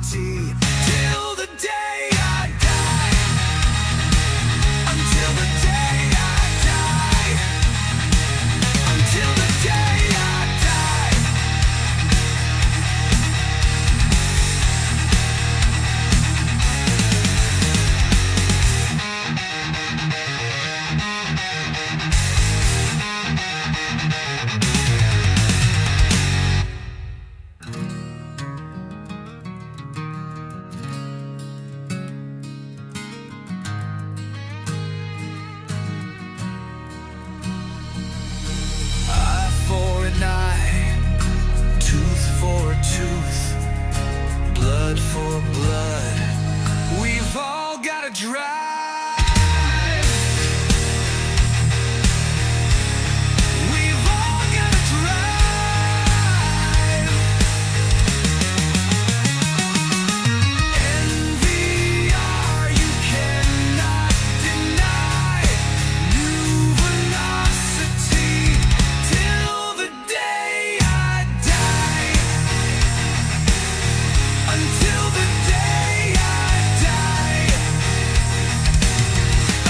generosity till the day I die. Until the day I die. Until the day I die. Eye for an eye, tooth for a tooth, blood for blood. We've all got to drive. We've all got to drive. NVR, you cannot deny. New velocity till the day I die. Until the day I die.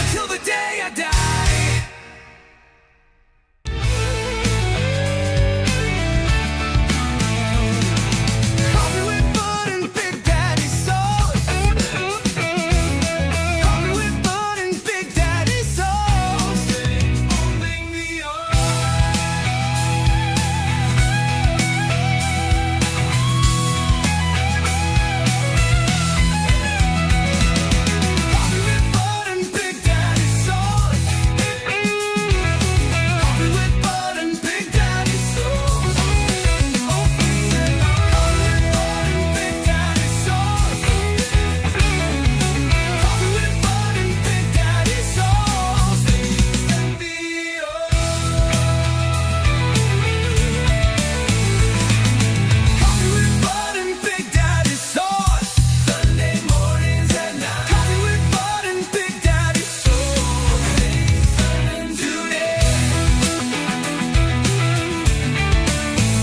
Until the day I die. Coffee with Bud and Big Daddy sauce. Coffee with Bud and Big Daddy sauce. Only me Coffee with Bud and Big Daddy sauce. Coffee with Bud and Big Daddy sauce. Coffee with Bud and Big Daddy sauce. Coffee with Bud and Big Daddy sauce. Coffee with Bud and Big Daddy sauce. Sunday mornings at 9. Coffee with Bud and Big Daddy sauce. Tune in.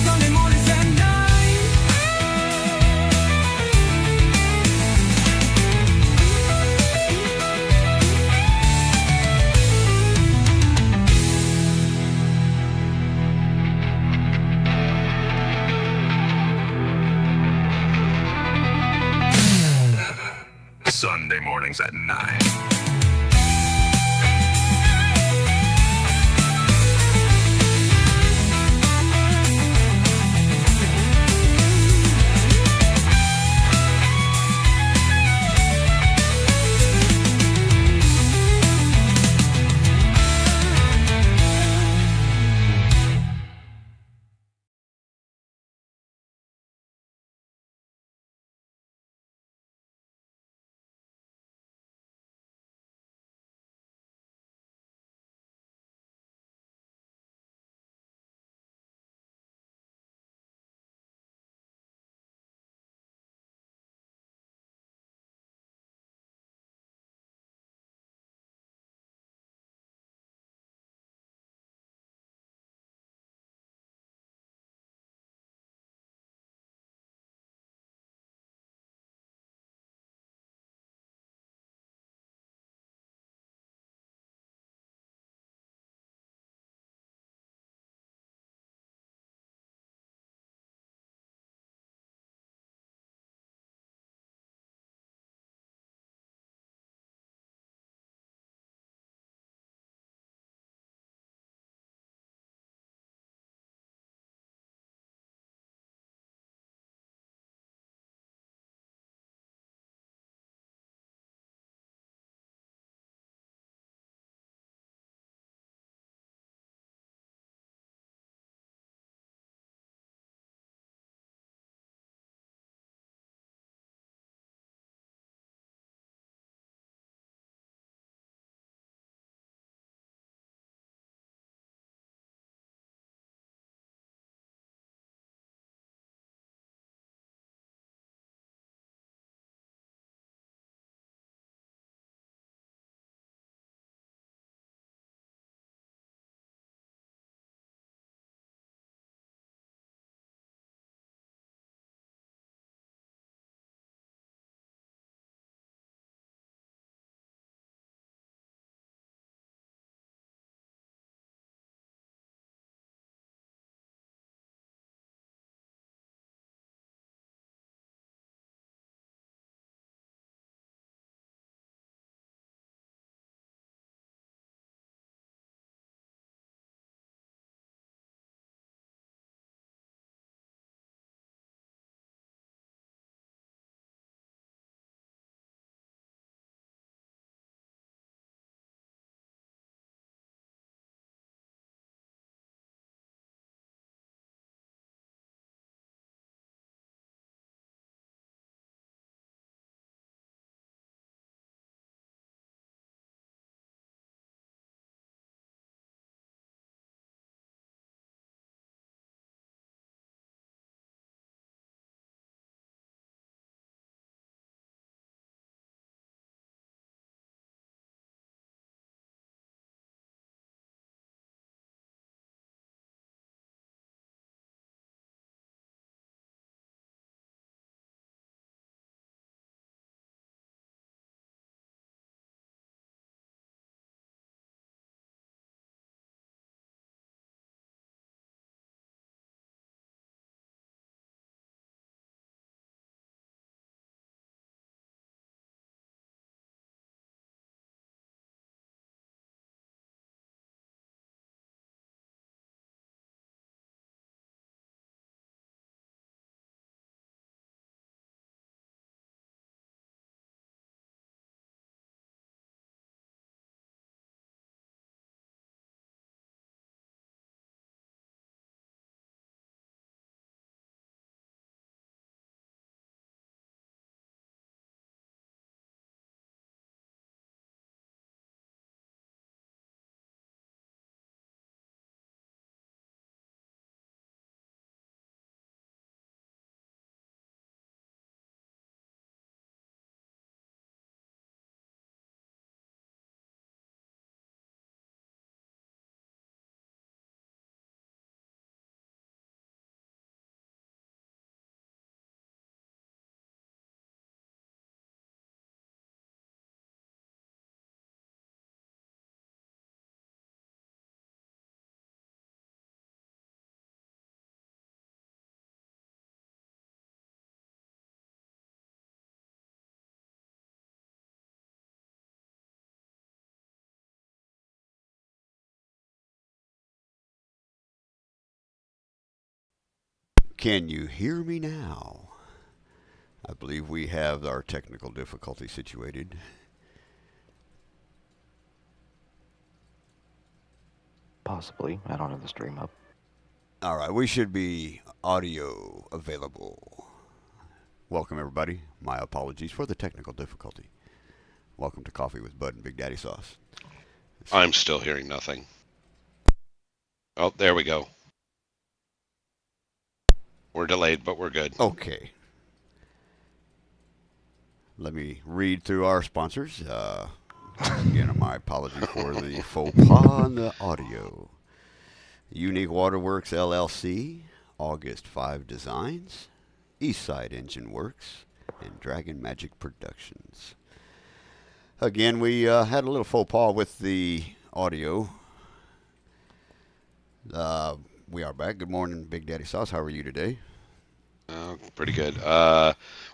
Sunday mornings at 9. Sunday mornings at 9. Can you hear me now? I believe we have our technical difficulty situated. Possibly. I don't have the stream up. All right, we should be audio available. Welcome, everybody. My apologies for the technical difficulty. Welcome to Coffee with Bud and Big Daddy Sauce. I'm still hearing nothing. Oh, there we go. We're delayed, but we're good. Okay. Let me read through our sponsors. Again, my apology for the faux pas on the audio. Unique Waterworks LLC, August 5 Designs, Eastside Engine Works, and Dragon Magic Productions. Again, we had a little faux pas with the audio. We are back. Good morning, Big Daddy Sauce. How are you today? Pretty good.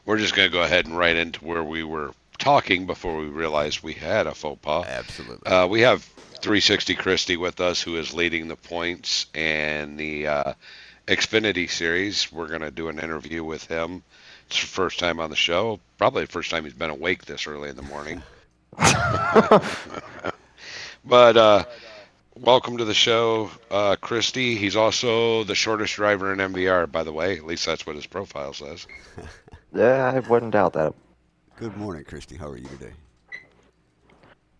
We're just going to go ahead and right into where we were talking before we realized we had a faux pas. Absolutely. We have 360 Christie with us, who is leading the points and the Xfinity Series. We're going to do an interview with him. It's the first time on the show. Probably the first time he's been awake this early in the morning. But welcome to the show, Christie. He's also the shortest driver in MVR, by the way. At least that's what his profile says. Yeah, I wouldn't doubt that. Good morning, Christy. How are you today?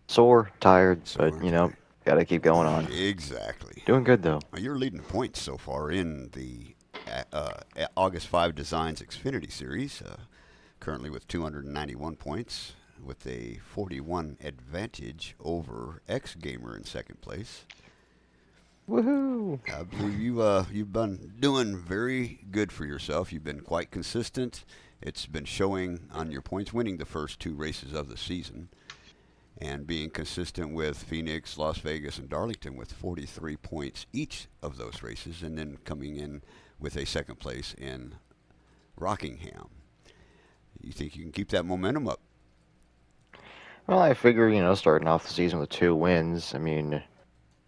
Sore, tired, Sore, but, you know, gotta keep going on. Exactly. Doing good, though. You're leading points so far in the August 5 Designs Xfinity Series, currently with 291 points, with a 41 advantage over X Gamer in second place. Woohoo! I believe you've been doing very good for yourself. You've been quite consistent. It's been showing on your points, winning the first two races of the season, and being consistent with Phoenix, Las Vegas, and Darlington with 43 points each of those races, and then coming in with a second place in Rockingham. You think you can keep that momentum up? Well, I figure, starting off the season with 2 wins,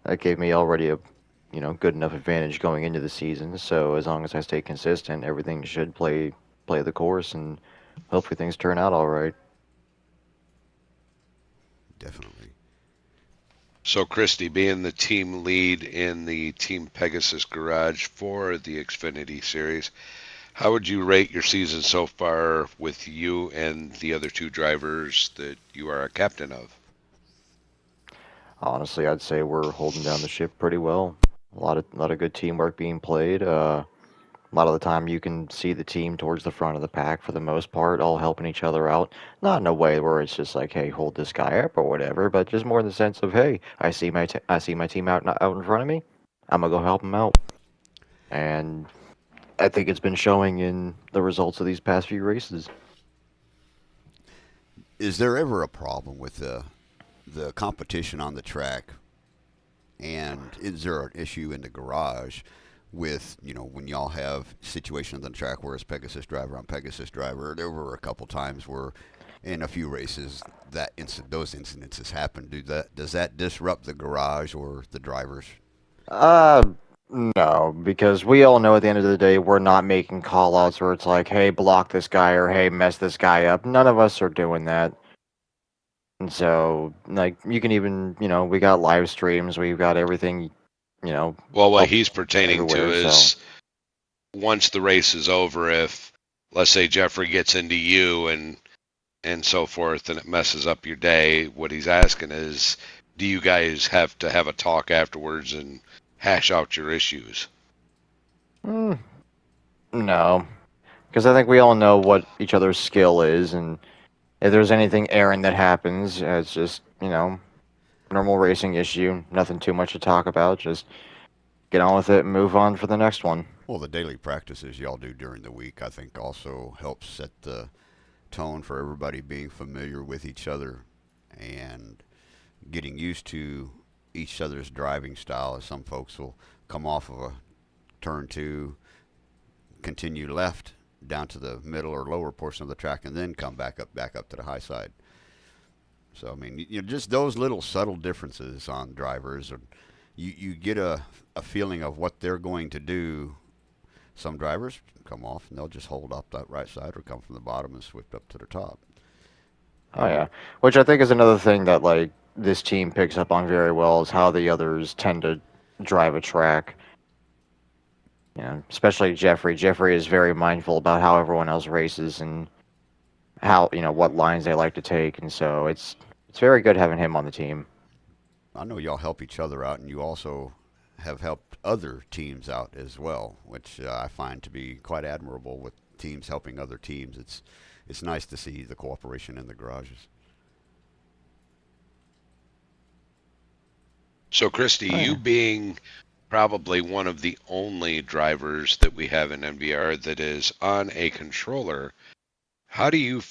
that gave me already a, good enough advantage going into the season. So as long as I stay consistent, everything should play the course, and hopefully things turn out all right. Definitely. So, Christy, being the team lead in the Team Pegasus Garage for the Xfinity Series, how would you rate your season so far with you and the other 2 drivers that you are a captain of? Honestly, I'd say we're holding down the ship pretty well. A lot of good teamwork being played. A lot of the time, you can see the team towards the front of the pack for the most part, all helping each other out. Not in a way where it's just like, "Hey, hold this guy up" or whatever, but just more in the sense of, "Hey, I see my team out in front of me. I'm gonna go help them out." And I think it's been showing in the results of these past few races. Is there ever a problem with the competition on the track, and is there an issue in the garage with, when y'all have situations on the track where it's Pegasus driver on Pegasus driver? There were a couple times where in a few races those incidences happen. Does that disrupt the garage or the drivers? Uh, no, because we all know at the end of the day, we're not making call-outs where it's like, "Hey, block this guy," or "Hey, mess this guy up." None of us are doing that. And so, like, you can even, we got live streams, we've got everything, Well, what up he's pertaining to everywhere, is so. once the race is over, if, let's say, Jeffrey gets into you and so forth, and it messes up your day, what he's asking is, do you guys have to have a talk afterwards and hash out your issues? Mm, no, because I think we all know what each other's skill is, and if there's anything errant that happens, it's just, normal racing issue, nothing too much to talk about, just get on with it and move on for the next one. Well, the daily practices y'all do during the week, I think, also helps set the tone for everybody being familiar with each other and getting used to each other's driving style. As some folks will come off of a turn 2, continue left down to the middle or lower portion of the track, and then come back up to the high side. So, I mean, just those little subtle differences on drivers, you get a feeling of what they're going to do Some drivers come off and they'll just hold up that right side or come from the bottom and swift up to the top. Oh yeah, which I think is another thing that like this team picks up on very well is how the others tend to drive a track. You know, especially Jeffrey. Jeffrey is very mindful about how everyone else races and how what lines they like to take, and so it's very good having him on the team. I know y'all help each other out, and you also have helped other teams out as well, which I find to be quite admirable with teams helping other teams. It's nice to see the cooperation in the garages. So, Christy, Oh you yeah. being probably one of the only drivers that we have in NBR that is on a controller, how do you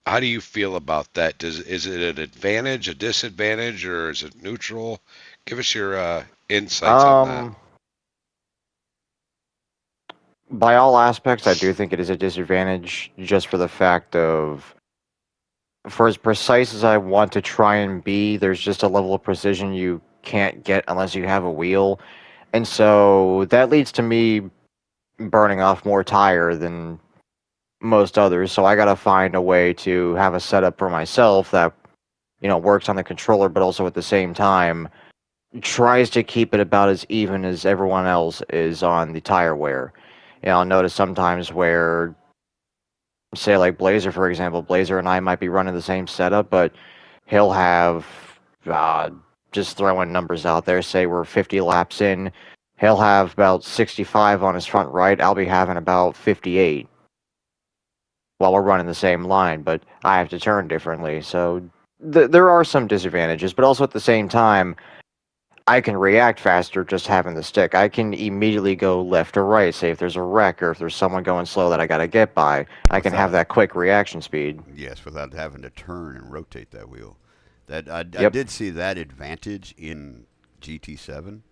how do you feel about that? Is it an advantage, a disadvantage, or is it neutral? Give us your insights on that. Um, by all aspects, I do think it is a disadvantage just for the fact of for as precise as I want to try and be, there's just a level of precision you can't get unless you have a wheel. And so that leads to me burning off more tire than most others. So I got to find a way to have a setup for myself that, works on the controller, but also at the same time tries to keep it about as even as everyone else is on the tire wear. I'll notice sometimes where, say, like Blazer, for example, Blazer and I might be running the same setup, but he'll have, uh, just throwing numbers out there, say we're 50 laps in, he'll have about 65 on his front right, I'll be having about 58 while we're running the same line, but I have to turn differently. So there are some disadvantages, but also at the same time, I can react faster just having the stick. I can immediately go left or right, say if there's a wreck or if there's someone going slow that I gotta get by. I can have Without, that quick reaction speed. yes, without having to turn and rotate that wheel. I Yep. did see that advantage in GT7,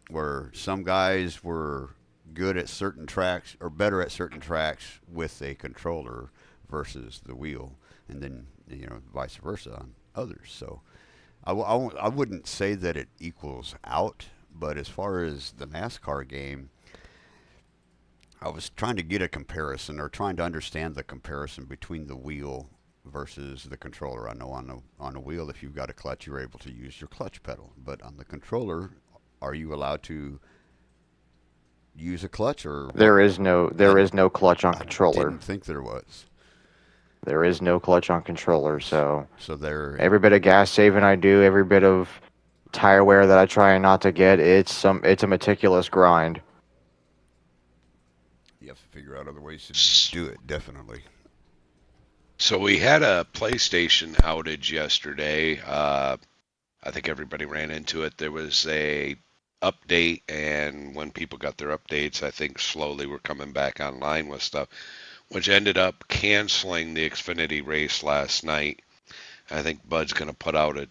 where some guys were good at certain tracks or better at certain tracks with a controller versus the wheel, and then vice versa on others. So I wouldn't say that it equals out, but as far as the NASCAR game, I was trying to get a comparison or trying to understand the comparison between the wheel versus the controller. I know on a wheel, if you've got a clutch, you're able to use your clutch pedal, but on the controller, are you allowed to use a clutch or what? There is no clutch on I controller. didn't think there was. There is no clutch on controller, so So there, every bit of gas saving I do, every bit of tire wear that I try not to get, it's a meticulous grind. you have to figure out other ways to S- do it. Definitely. So we had a PlayStation outage yesterday. I think everybody ran into it. There was a update, and when people got their updates, I think slowly we're coming back online with stuff, which ended up canceling the Xfinity race last night. I think Bud's going to put out a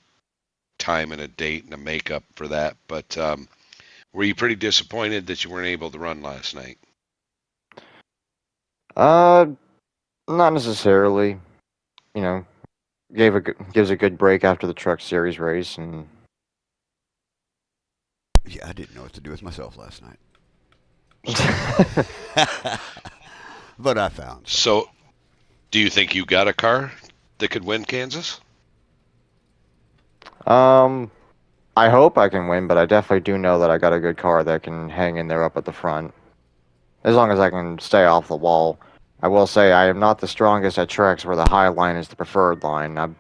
time and a date and a makeup for that. But were you pretty disappointed that you weren't able to run last night? Uh, Not necessarily. You know, gives a good break after the Truck Series race, and Yeah, I didn't know what to do with myself last night, but I found something. So, do you think you got a car that could win Kansas? um, I hope I can win, but I definitely do know that I got a good car that can hang in there up at the front. As long as I can stay off the wall. I will say I am not the strongest at tracks where the high line is the preferred line. I'm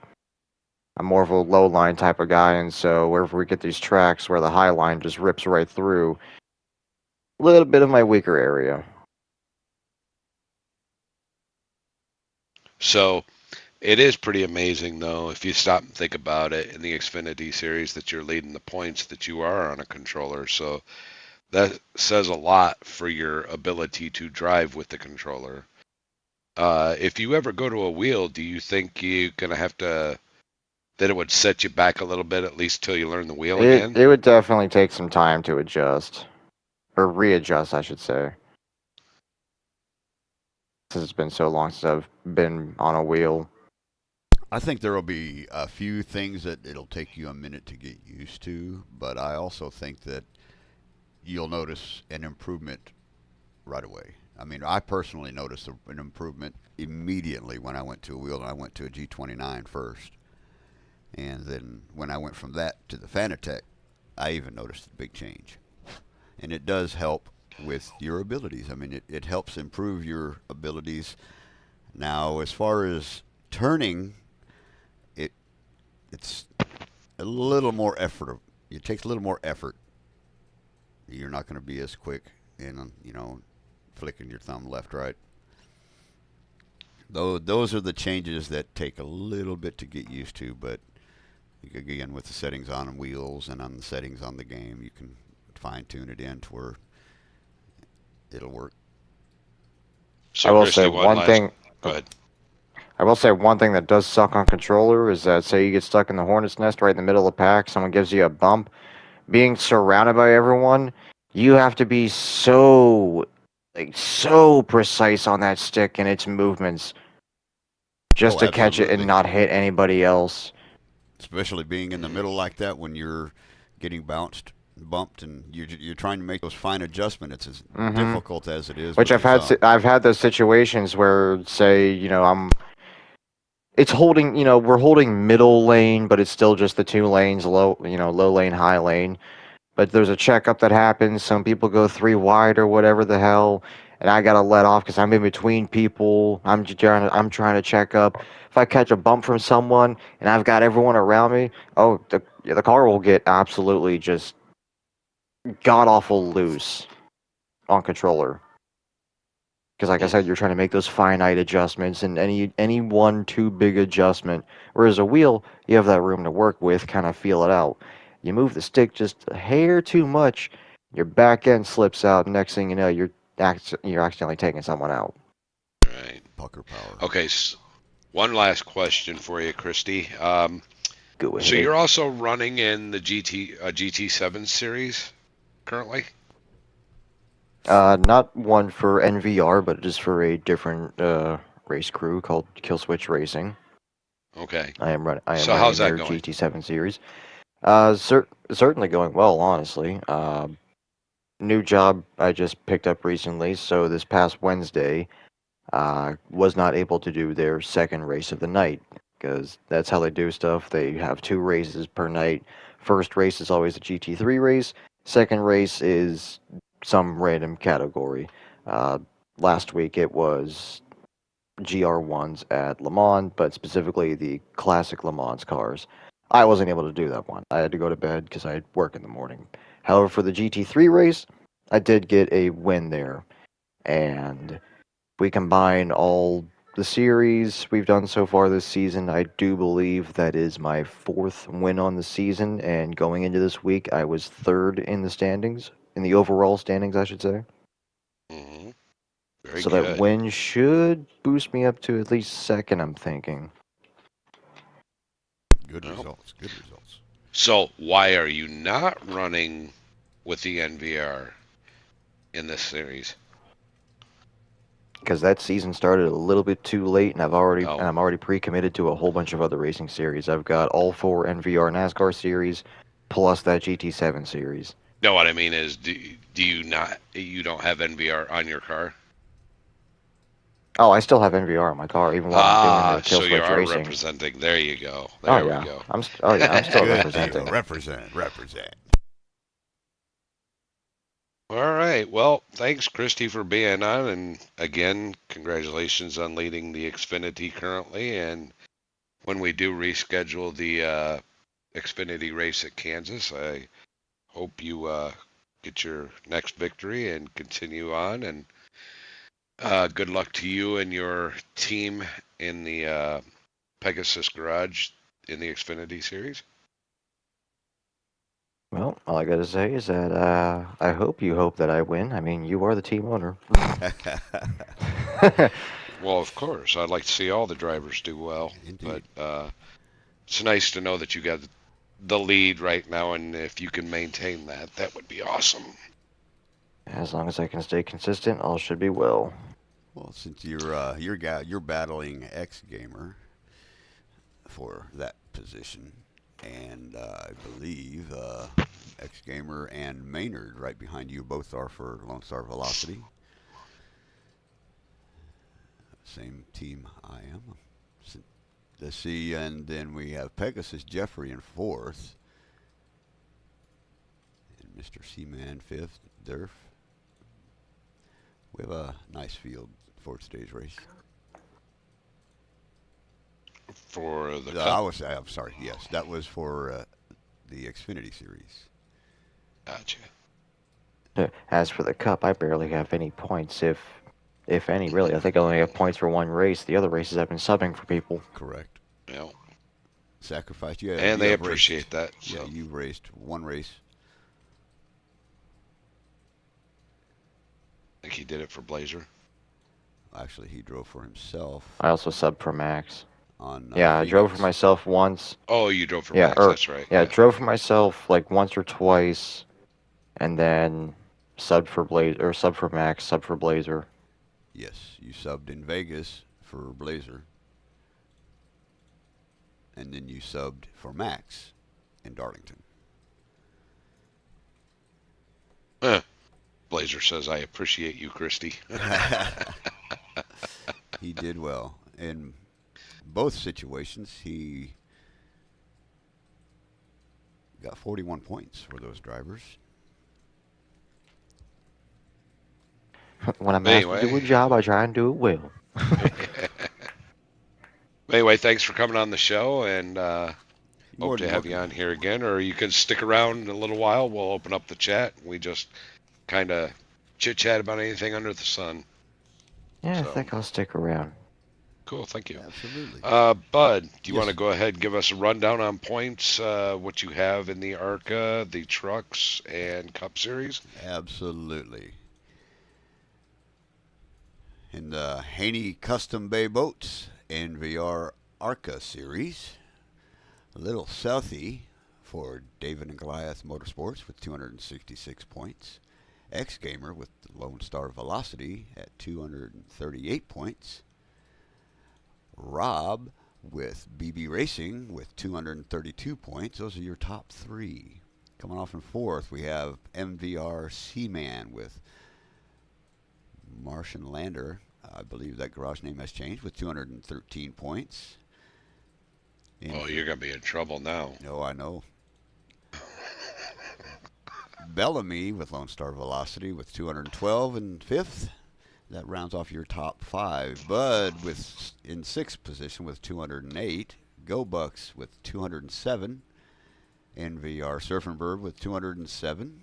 more of a low line type of guy, and so wherever we get these tracks where the high line just rips right through, a little bit of my weaker area. So, it is pretty amazing, though, if you stop and think about it in the Xfinity series that you're leading the points that you are on a controller. So, that says a lot for your ability to drive with the controller. If you ever go to a wheel, do you think you're going to have to, that it would set you back a little bit, at least till you learn the wheel again? It would definitely take some time to adjust, or readjust, I should say, since it's been so long since I've been on a wheel. I think there will be a few things that it'll take you a minute to get used to, but I also think that you'll notice an improvement right away. I mean, I personally noticed an improvement immediately when I went to a wheel, and I went to a G29 first. And then when I went from that to the Fanatec, I even noticed a big change. And it does help with your abilities. I mean, it helps improve your abilities. Now, as far as turning, it it's a little more effort. It takes a little more effort. You're not going to be as quick in, flicking your thumb left, right. Though those are the changes that take a little bit to get used to, but again, with the settings on wheels and on the settings on the game, you can fine tune it in to where it'll work. I So, will say Christy, one one last. thing. Go ahead. I will say one thing that does suck on controller is that say you get stuck in the hornet's nest right in the middle of the pack, someone gives you a bump, being surrounded by everyone, you have to be so precise on that stick and its movements just Oh, to catch it and absolutely. not hit anybody else. Especially being in the middle like that when you're getting bumped, and you're trying to make those fine adjustments. It's as Hmm. difficult as it is Which with your thumb. I've had those situations where say it's holding we're holding middle lane, but it's still just the two lanes, low lane, high lane. But there's a checkup that happens. Some people go three wide or whatever the hell, and I gotta let off because I'm in between people. I'm trying to check up. If I catch a bump from someone and I've got everyone around me, oh, the car will get absolutely just god awful loose on controller. Because like I said, you're trying to make those finite adjustments, and any one too big adjustment. Whereas a wheel, you have that room to work with, kind of feel it out. You move the stick just a hair too much, your back end slips out. Next thing you know, you're accidentally taking someone out. Right. Pucker power. Okay. One last question for you, Christy. Go So ahead. you're also running in the GT7 series currently? Not one for NVR, but just for a different race crew called Killswitch Racing. Okay. I am So how's running that their going? GT7 series. Certainly going well, honestly. New job I just picked up recently, so this past Wednesday, was not able to do their second race of the night because that's how they do stuff. They have two races per night. First race is always a GT3 race. Second race is some random category. Uh, Last week it was GR1s at Le Mans, but specifically the classic Le Mans cars. I wasn't able to do that one. I had to go to bed because I had work in the morning. However, for the GT3 race, I did get a win there. And we combine all the series we've done so far this season, I do believe that is my fourth win on the season. And going into this week, I was third in the standings, in the overall standings, I should say. Hmm. Very So that good. win should boost me up to at least second, I'm thinking. Good Well, results. Good results. so why are you not running with the NVR in this series? Because that season started a little bit too late, and Oh, I'm already pre-committed to a whole bunch of other racing series. I've got all four NVR NASCAR series, plus that GT7 series. no. What I mean is, do you not? You don't have NVR on your car? Oh, I still have NVR on my car, even while I'm doing Ah, the so you Killswitch are racing. representing. There you go. Oh There we yeah, go. I'm still Good deal. representing. Represent. Represent. All right. Well, thanks, Christy, for being on. And again, congratulations on leading the Xfinity currently. And when we do reschedule the Xfinity race at Kansas, I hope you get your next victory and continue on. And good luck to you and your team in the Pegasus Garage in the Xfinity Series. Well, all I gotta say is that I hope you hope that I win. I mean, you are the team owner. Well, of course, I'd like to see all the drivers do well, but Indeed. it's nice to know that you got the lead right now, and if you can maintain that, that would be awesome. As long as I can stay consistent, all should be well. Well, since you're battling X Gamer for that position, and I believe X Gamer and Maynard right behind you both are for Lone Star Velocity. Same team I am. Let's see, and then we have Pegasus Jeffrey in fourth, and Mr. Seaman fifth, Durf. We have a nice field for today's race. For the I'm sorry. Yes, that was for the Xfinity Series. Gotcha. As for the Cup, I barely have any points, if any, really. I think I only have points for one race. The other races I've been subbing for people. Correct. Yeah. Sacrifice. Yeah, And you they have appreciate raced, that. Yeah, So. you raced one race. I think he did it for Blazer. Actually, he drove for himself I also subbed for Max. on. Yeah, I drove for Phoenix. myself once. Oh, you drove for Yeah, Max. That's right. Yeah, drove for myself like once or twice, and then subbed for subbed for Max, subbed for Blazer. Yes, you subbed in Vegas for Blazer, and then you subbed for Max in Darlington. Blazer says, I appreciate you, Christy. He did well in both situations. He got 41 points for those drivers. When I'm asked to do a job, I try and do it well. Anyway, thanks for coming on the show, and More hope to than have you welcome. on here again. Or you can stick around a little while. We'll open up the chat. We just kind of chit-chat about anything under the sun. Yeah, So. I think I'll stick around. Cool, thank you. Absolutely. Bud, do you Yes. want to go ahead and give us a rundown on points, what you have in the ARCA, the Trucks, and Cup Series? Absolutely. In the Haney Custom Bay Boats NVR ARCA Series, Little Southie for David and Goliath Motorsports with 266 points. X Gamer with Lone Star Velocity at 238 points. Rob with BB Racing with 232 points. Those are your top three. Coming off in fourth, we have MVR Seaman with Martian Lander. I believe that garage name has changed with 213 points. Oh, you're going to be in trouble now. No, I know. Bellamy with Lone Star Velocity with 212 in fifth. That rounds off your top five. Bud in sixth position with 208. Go Bucks with 207. NVR Surfing Bird with 207.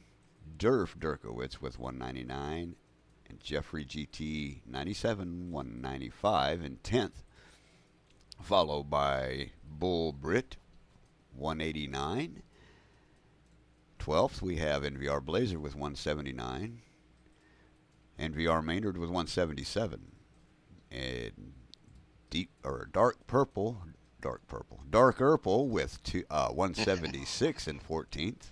Dirkowitz with 199. And Jeffrey GT 97, 195 in 10th. Followed by Bull Britt 189. 12th, we have NVR Blazer with 179. NVR Maynard with 177. And Dark Purple with 176 in 14th.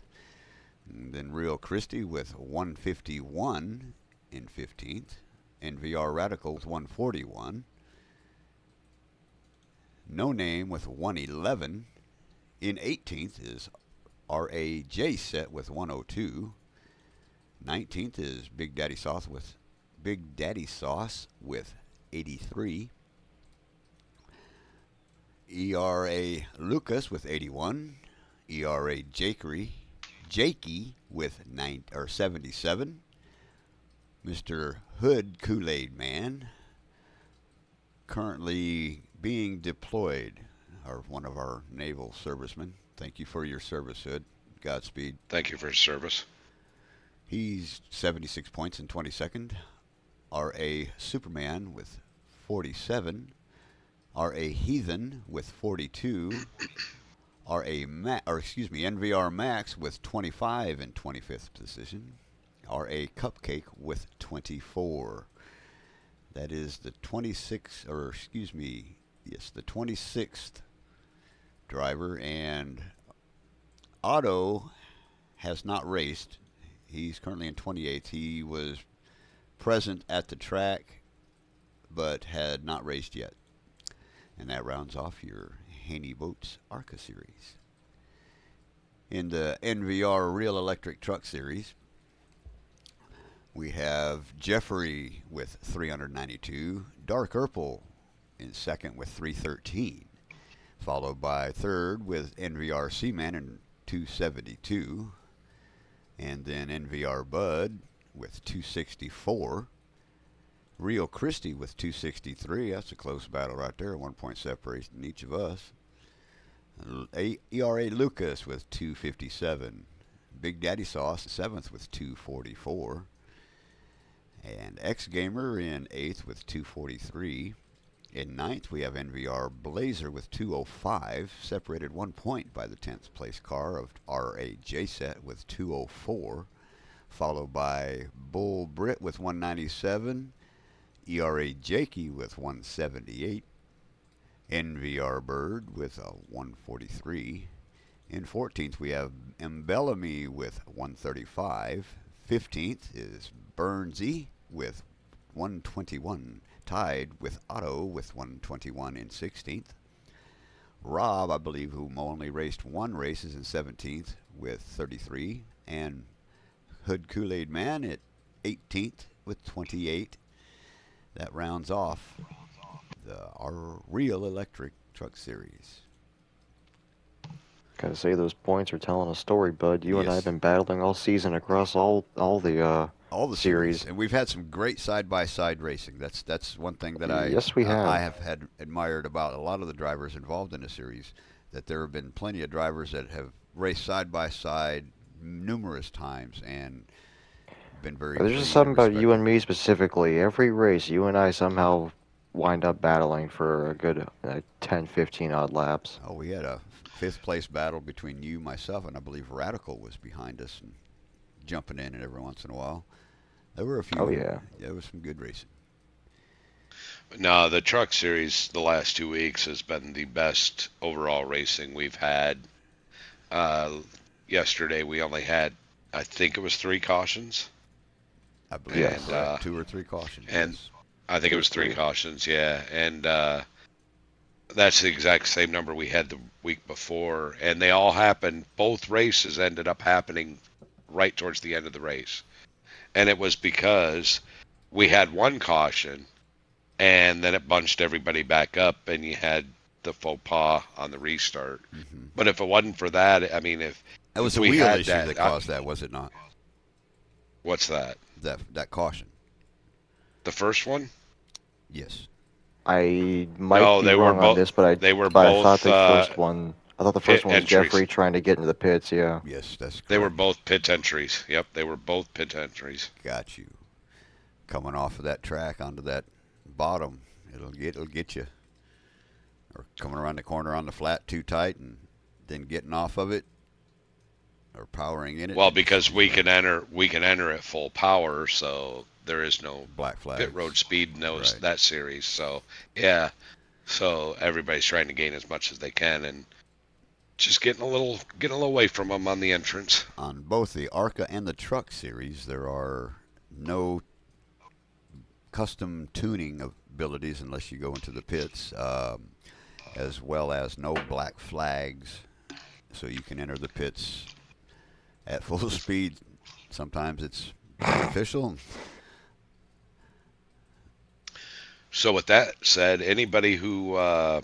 And then Real Christie with 151 in 15th. NVR Radical with 141. No Name with 111. In 18th is R.A.J. Set with 102. 19th is Big Daddy Sauce with 83. E.R.A. Lucas with 81. E.R.A. Jakey with 77. Mr. Hood Kool-Aid Man, currently being deployed, or one of our naval servicemen. Thank you for your service, Hood. Godspeed. Thank you for your service. He's 76 points in 22nd. R.A. Superman with 47. R.A. Heathen with 42. NVR Max with 25 in 25th position. R.A. Cupcake with 24. That is the 26th driver. And Otto has not raced. He's currently in 28th. He was present at the track, but had not raced yet. And that rounds off your Haney Boats ARCA Series. In the NVR Real Electric Truck Series, We have Jeffrey with 392. Dark Urple in second with 313. Followed by third with NVR Seaman in 272. And then NVR Bud with 264. Rio Christie with 263. That's a close battle right there. 1 point separation each of us. ERA Lucas with 257. Bigdaddysauce 7th with 244. And X Gamer in 8th with 243. In 9th, we have NVR Blazer with 205, separated 1 point by the 10th place car of RA J-Set with 204, followed by Bull Brit with 197, ERA Jakey with 178, NVR Bird with a 143. In 14th, we have Embellamy with 135. 15th is Burnsy with 121, tied with Otto with 121 in 16th. Rob, I believe, who only raced one race, is in 17th with 33. And Hood Kool-Aid Man at 18th with 28. That rounds off our Real Electric Truck Series. Gotta say, those points are telling a story, Bud. You and I Yes. have been battling all season across all the Series, series. and we've had some great side-by-side racing. That's one thing that Yes, we have. I have had admired about a lot of the drivers involved in the series. That there have been plenty of drivers that have raced side by side numerous times and been very. There's clean just something about you respectful. and me specifically. Every race, you and I somehow wind up battling for a good 10, 15 odd laps. Oh, we had a fifth place battle between you, myself, and I believe Radical was behind us and jumping in every once in a while. There were a few. Oh, yeah. There was some good racing. No, the truck series the last 2 weeks has been the best overall racing we've had. Yesterday we only had, I think it was 3 cautions. I believe Yes. that's correct. 2 or 3 cautions. and- Yes. I think it was 3 cautions, yeah. And that's the exact same number we had the week before. And they all happened, both races ended up happening right towards the end of the race. And it was because we had 1 caution, and then it bunched everybody back up, and you had the faux pas on the restart. But if it wasn't for that, I mean, if That was if a we wheel had issue that caused that, was it not? What's that? That caution. The first one? Yes. I might No, be they were wrong on both- this, but I they were but I thought both, the first one. I thought the first pit one was entries. Jeffrey trying to get into the pits. Yeah. Yes, that's correct. They were both pit entries. Yep, they were both pit entries. Got you. Coming off of that track onto that bottom, it'll get you. Or coming around the corner on the flat too tight and then getting off of it, or powering in it. Well, because we can enter at full power, so there is no black flag. pit road speed in Right. that series. So yeah, so everybody's trying to gain as much as they can and just getting a little away from them on the entrance. On both the ARCA and the Truck Series, there are no custom tuning abilities unless you go into the pits, as well as no black flags, so you can enter the pits at full speed. Sometimes it's beneficial. So with that said, anybody who, all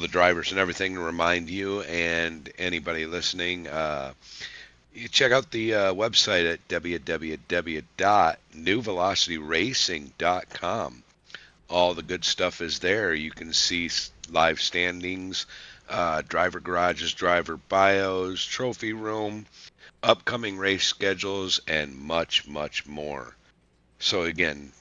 the drivers and everything, to remind you and anybody listening, you check out the website at www.newvelocityracing.com. All the good stuff is there. You can see live standings, driver garages, driver bios, trophy room, upcoming race schedules, and much, much more. So again,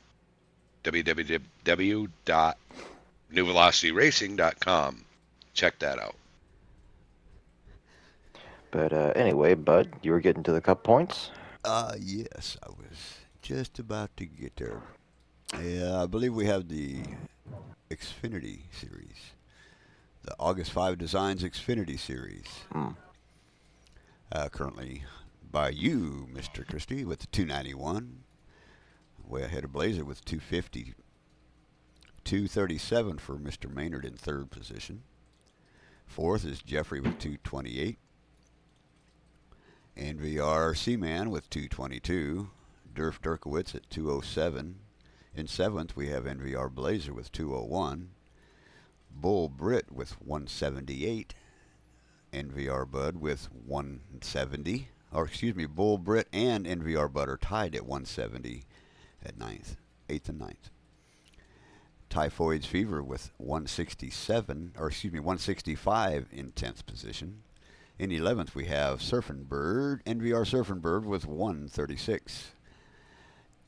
www.newvelocityracing.com. Check that out. But anyway, Bud, you were getting to the cup points. Yes, I was just about to get there. Yeah, I believe we have the Xfinity Series, the August 5 Designs Xfinity Series. Currently by you, Mr. Christie, with 291. Way ahead of Blazer with 250. 237 for Mr. Maynard in third position. Fourth is Jeffrey with 228. NVR Seaman with 222. Durf Derkowitz at 207. In 7th, we have NVR Blazer with 201. Bull Brit with 178. NVR Bud with 170. Or excuse me, Bull Brit and NVR Bud are tied at 170 at 8th and 9th. Typhoid's Fever with 165 in 10th position. In 11th, we have Surfin' Bird, NVR Surfin' Bird with 136.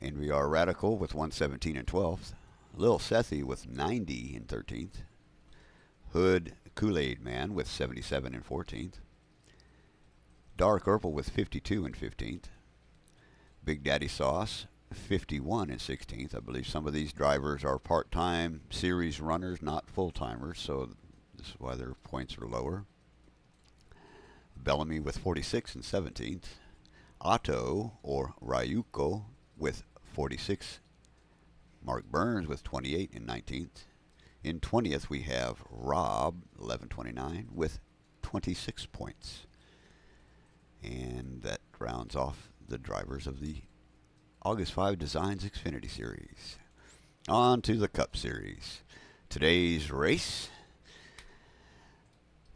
NVR Radical with 117 in 12th. Lil Sethi with 90 in 13th. Hood Kool-Aid Man with 77 in 14th. Dark Urple with 52 in 15th. Bigdaddysauce 51 in 16th. I believe some of these drivers are part-time series runners, not full-timers, so this is why their points are lower. Bellamy with 46 in 17th. Otto, or Ryuko, with 46. Mark Burns with 28 in 19th. In 20th, we have Rob, 1129, with 26 points. And that rounds off the drivers of the August 5 Designs Xfinity Series. On to the Cup Series. Today's race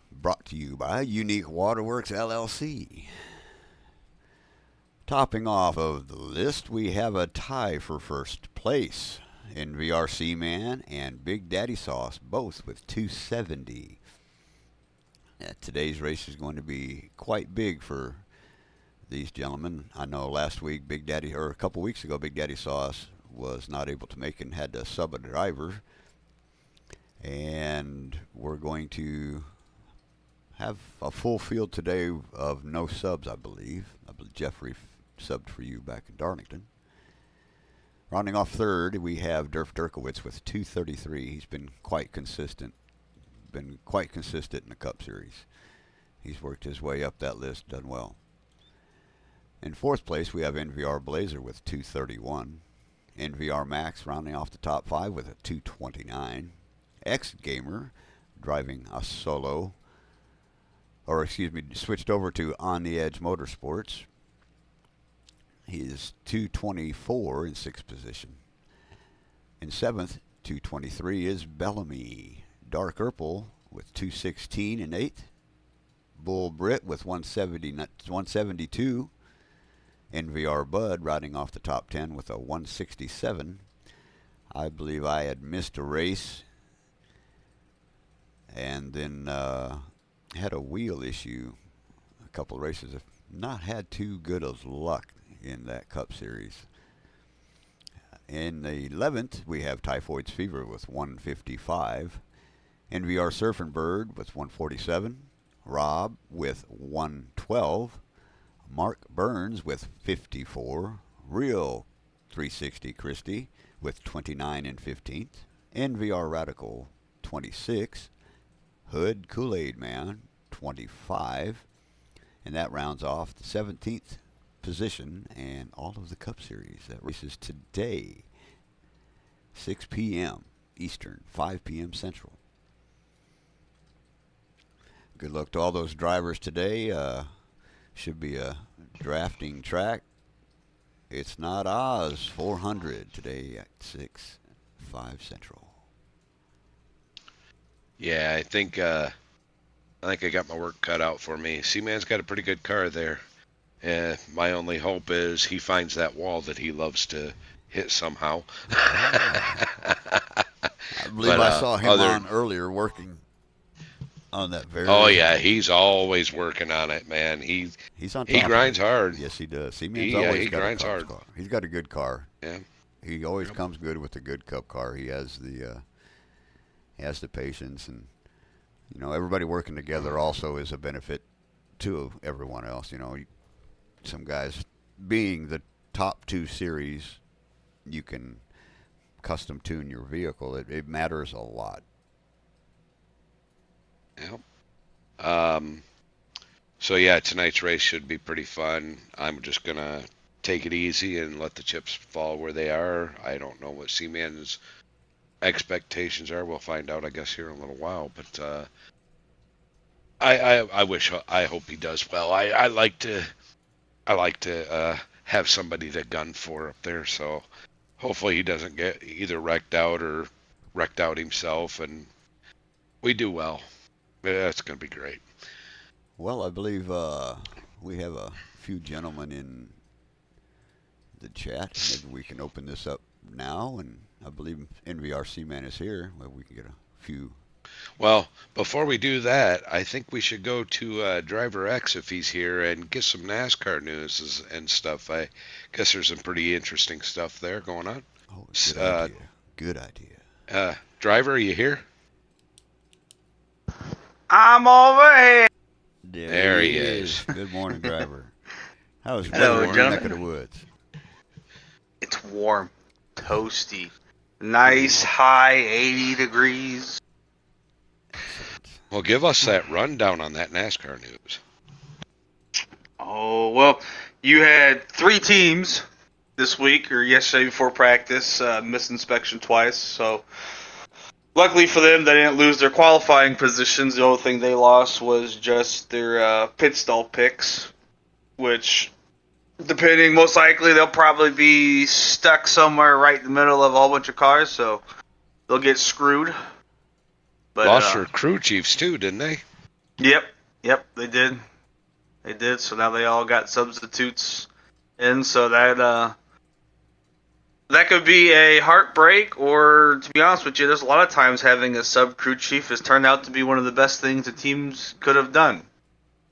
brought to you by Unique Waterworks LLC. Topping off of the list, we have a tie for first place. NVRC Man and Bigdaddysauce, both with 270. Today's race is going to be quite big for these gentlemen. I know last week, a couple weeks ago, Bigdaddysauce was not able to make it and had to sub a driver. And we're going to have a full field today of no subs, I believe. I believe Jeffrey subbed for you back in Darlington. Rounding off third, we have Durf Derkowitz with 233. He's been quite consistent. In the Cup Series. He's worked his way up that list, done well. In fourth place, we have NVR Blazer with 231. NVR Max rounding off the top 5 with a 229. X Gamer driving a solo, switched over to On the Edge Motorsports. He is 224 in 6th position. In 7th, 223 is Bellamy. Dark Urple with 216 in 8th. Bull Brit with 172. NVR Bud riding off the top 10 with a 167. I believe I had missed a race and then had a wheel issue. A couple of races. Have not had too good of luck in that Cup Series. In the 11th, we have Typhoid's Fever with 155. NVR Surfin' Bird with 147. Rob with 112. Mark Burns with 54. Real 360 Christie with 29 and 15th. NVR Radical 26. Hood Kool-Aid Man 25. And that rounds off the 17th position and all of the Cup Series. That races today, 6 p.m. Eastern, 5 p.m. Central. Good luck to all those drivers today. Should be a drafting track. It's not Oz 400 today at 5 Central. Yeah, I think I got my work cut out for me. C-Man's got a pretty good car there. My only hope is he finds that wall that he loves to hit somehow. I believe I saw him on earlier working on that very. Oh yeah, he's always working on it, man. He's on top. He grinds hard. Yes, he does. He grinds hard. Car. He's got a good car. Yeah. He always comes good with a good Cup car. He has the patience, and everybody working together also is a benefit to everyone else. Some guys being the top 2 series, you can custom tune your vehicle. It matters a lot. Yeah. So yeah, tonight's race should be pretty fun. I'm just gonna take it easy and let the chips fall where they are. I don't know what C-Man's expectations are. We'll find out, I guess, here in a little while. But I hope he does well. I like to have somebody to gun for up there. So hopefully he doesn't get either wrecked out or wrecked out himself, and we do well. Yeah, it's going to be great. Well, I believe we have a few gentlemen in the chat. Maybe we can open this up now, and I believe NVRC man is here. Well, we can get a few. Well, before we do that, I think we should go to Driver X if he's here and get some NASCAR news and stuff. I guess there's some pretty interesting stuff there going on. Oh, good idea. Good idea. Driver, are you here? I'm over here. There he is. Good morning, driver. How's it Hello, going in the neck of the woods? It's warm, toasty, nice high 80 degrees. Well, give us that rundown on that NASCAR news. Oh, well, you had 3 teams this week, or yesterday before practice, missed inspection twice, so luckily for them, they didn't lose their qualifying positions. The only thing they lost was just their pit stall picks, which, depending, most likely they'll probably be stuck somewhere right in the middle of a whole bunch of cars, so they'll get screwed. But, Lost their crew chiefs too, didn't they? Yep, they did. They did, so now they all got substitutes in, so that could be a heartbreak, or, to be honest with you, there's a lot of times having a sub-crew chief has turned out to be one of the best things the teams could have done.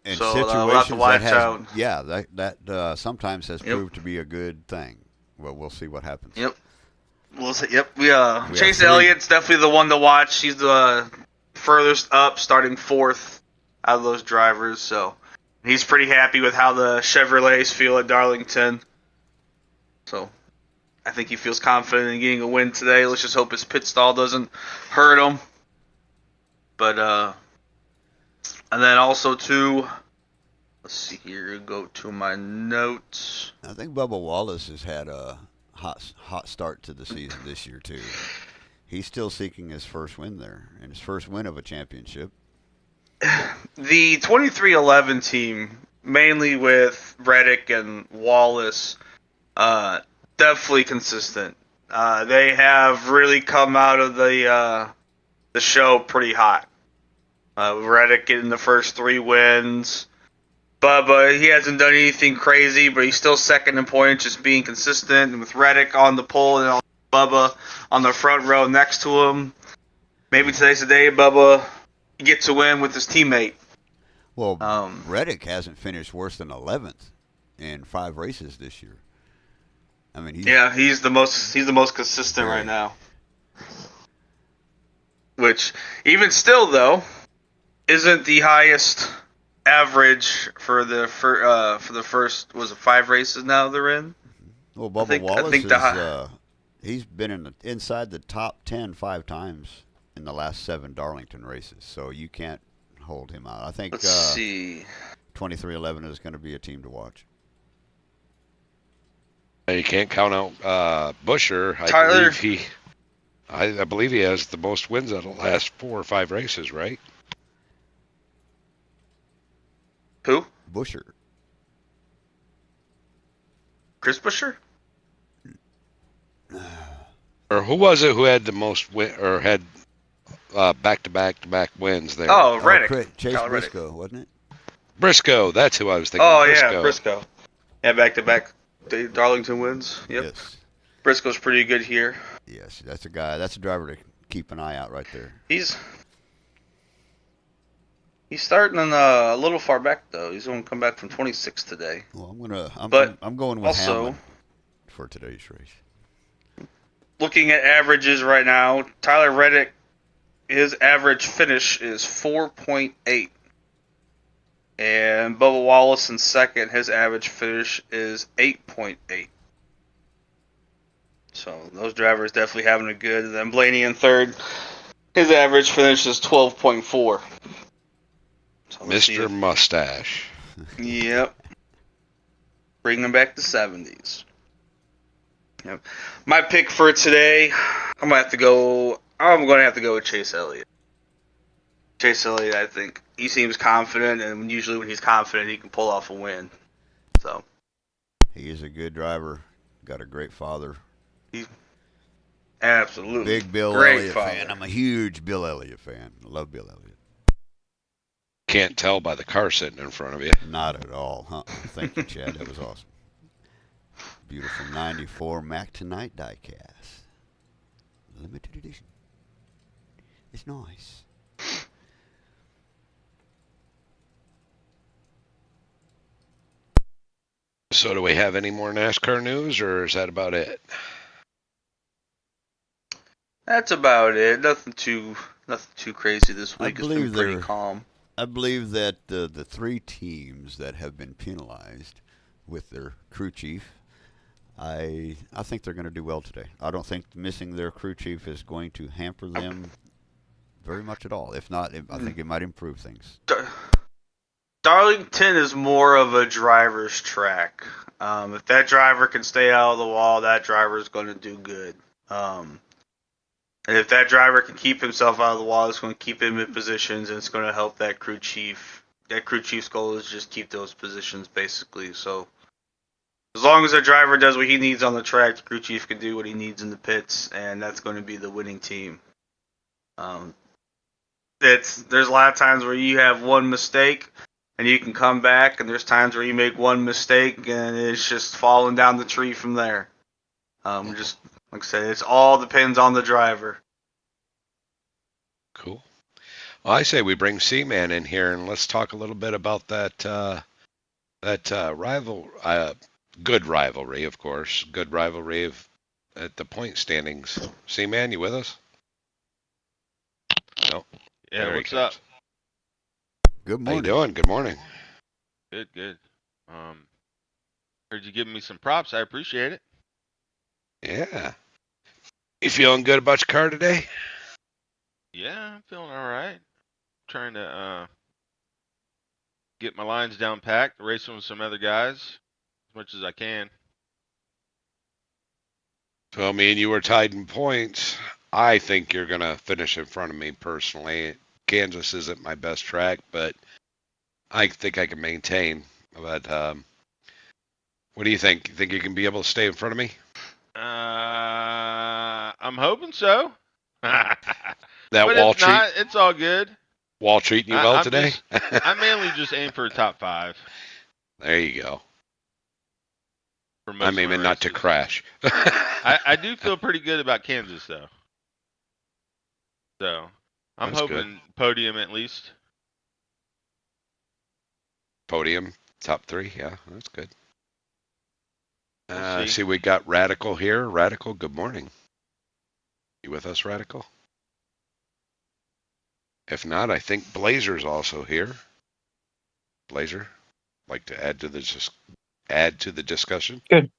In So, situations we'll have to watch that out. yeah, that sometimes has Yep. proved to be a good thing. Well, we'll see what happens. Yep. We'll see. Yep. We Chase have 3. Elliott's definitely the one to watch. He's the furthest up, starting 4th out of those drivers. So he's pretty happy with how the Chevrolets feel at Darlington. So I think he feels confident in getting a win today. Let's just hope his pit stall doesn't hurt him. But and then also too, let's see here. Go to my notes. I think Bubba Wallace has had a hot start to the season this year too. He's still seeking his first win there, and his first win of a championship. The 2311 team, mainly with Reddick and Wallace, definitely consistent. They have really come out of the show pretty hot. Reddick getting the first 3 wins. Bubba, he hasn't done anything crazy, but he's still second in points, just being consistent. And with Reddick on the pole and Bubba on the front row next to him, maybe today's the day Bubba gets a win with his teammate. Well, Reddick hasn't finished worse than 11th in 5 races this year. I mean, he's the most consistent right now. Which, even still though, isn't the highest average for the first, was it 5 races now they're in? Well, Bubba Wallace he's been inside the top 10 5 times in the last 7 Darlington races, so you can't hold him out. I think Let's see. 2311 is going to be a team to watch. You can't count out Busher. Tyler. I believe he has the most wins out of the last 4 or 5 races, right? Who? Busher. Chris Busher? Or who was it who had the most win, or had back-to-back wins there? Oh, Reddick. Chase Tyler Briscoe, Reddick. wasn't it? Briscoe, that's who I was thinking. Oh, Briscoe. yeah, Briscoe. Yeah, back-to-back Darlington wins. Yep. Yes. Briscoe's pretty good here. Yes, that's a guy. That's a driver to keep an eye out right there. He's starting a little far back though. He's going to come back from 26 today. Well, I'm going with also, Hamlin for today's race. Looking at averages right now, Tyler Reddick, his average finish is 4.8. And Bubba Wallace in second, his average finish is 8.8. So those drivers definitely having a good. And then Blaney in third, his average finish is 12.4. So Mr. Mustache. Yep. Bringing back the 70s. Yep. My pick for today, I'm going to have to go with Chase Elliott. Chase Elliott, I think he seems confident, and usually when he's confident, he can pull off a win. So He is a good driver. Got a great father. He's absolutely Big Bill great Elliott father. fan. I'm a huge Bill Elliott fan. I love Bill Elliott. Can't tell by the car sitting in front of you. Not at all, huh? Thank you, Chad. That was awesome. Beautiful 94 Mac Tonight diecast. Limited edition. It's nice. So do we have any more NASCAR news, or is that about it? That's about it. Nothing too crazy this I week. It's believe been pretty they're- calm. I believe that the three teams that have been penalized with their crew chief, I think they're going to do well today. I don't think missing their crew chief is going to hamper them very much at all. If not, I think it might improve things. Darlington is more of a driver's track. If that driver can stay out of the wall, that driver is going to do good. And if that driver can keep himself out of the wall, it's going to keep him in positions, and it's going to help that crew chief. That crew chief's goal is just keep those positions, basically. So as long as the driver does what he needs on the track, the crew chief can do what he needs in the pits, and that's going to be the winning team. There's a lot of times where you have one mistake, and you can come back, and there's times where you make one mistake, and it's just falling down the tree from there. Just like I said, it all depends on the driver. Cool. Well, I say we bring C-Man in here and let's talk a little bit about that good rivalry, of course, good rivalry at the point standings. C-Man, you with us? No. Yeah, There he what's up? comes. Good How you morning. doing? Good morning. Good. Heard you giving me some props. I appreciate it. Yeah. You feeling good about your car today? Yeah, I'm feeling all right. Trying to get my lines down packed, racing with some other guys as much as I can. So me and you were tied in points. I think you're going to finish in front of me personally. Kansas isn't my best track, but I think I can maintain. But what do you think? You think you can be able to stay in front of me? I'm hoping so. That But wall if not, treat, it's all good. wall treating you well I'm today? I mainly just aim for a top 5 There you go. for most I'm of my aiming not to races. crash. I do feel pretty good about Kansas though. So I'm That's hoping podium at least. Podium, top 3. Yeah, that's good. We'll see. See, we got Radical here. Radical, good morning. You with us, Radical? If not, I think Blazer's also here. Blazer, like to add to the discussion? Good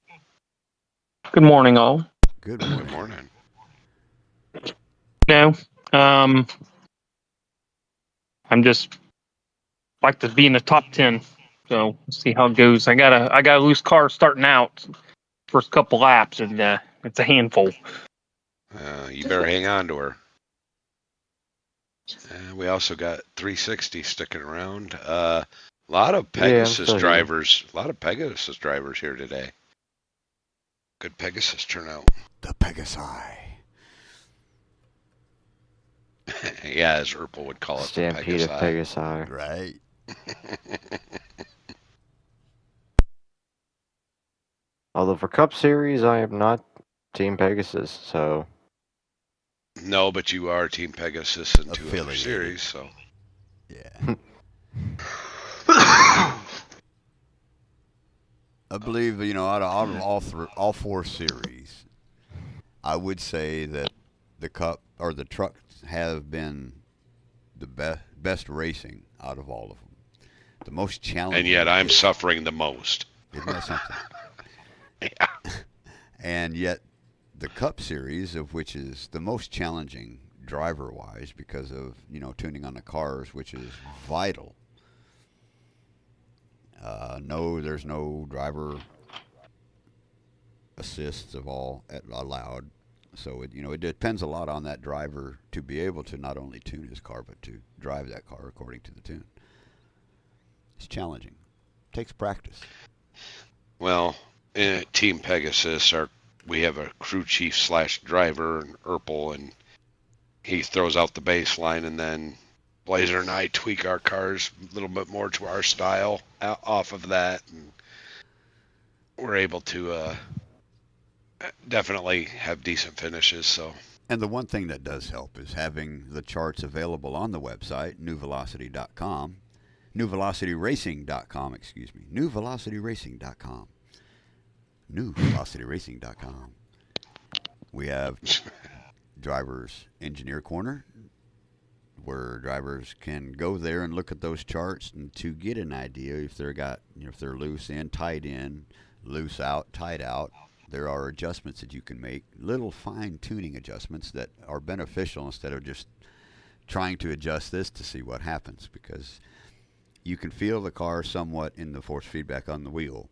morning, all. Good Good morning. morning. No, I'm just like to be in the top 10. So we'll see how it goes. I got a loose car starting out first couple laps, and it's a handful. You better hang on to her. We also got 360 sticking around. A lot of Pegasus still here. drivers. A lot of Pegasus drivers here today. Good Pegasus turnout. The Pegasi. Yeah, as Urkel would call it. Stampede the of Pegasi. Pegasi. Right. Although for Cup Series, I am not Team Pegasus, so No, but you are Team Pegasus in 2 other Affiliated. series, so Yeah. I believe, out of all 4 series, I would say that the Cup or the trucks have been the best racing out of all of them. The most challenging. and yet I'm suffering the most. Isn't that something? Yeah. And yet, the Cup Series, of which is the most challenging driver-wise because of tuning on the cars, which is vital. No, there's no driver assists allowed. So it depends a lot on that driver to be able to not only tune his car but to drive that car according to the tune. It's challenging. Takes practice. Well, Team Pegasus, we have a crew chief / driver, and Erpel, and he throws out the baseline, and then Blazer and I tweak our cars a little bit more to our style off of that, and we're able to definitely have decent finishes. So And the one thing that does help is having the charts available on the website, newvelocity.com, newvelocityracing.com, excuse me, newvelocityracing.com, newvelocityracing.com. We have drivers engineer corner where drivers can go there and look at those charts and to get an idea if if they're loose in, tight in, loose out, tight out. There are adjustments that you can make, little fine tuning adjustments that are beneficial instead of just trying to adjust this to see what happens, because you can feel the car somewhat in the force feedback on the wheel.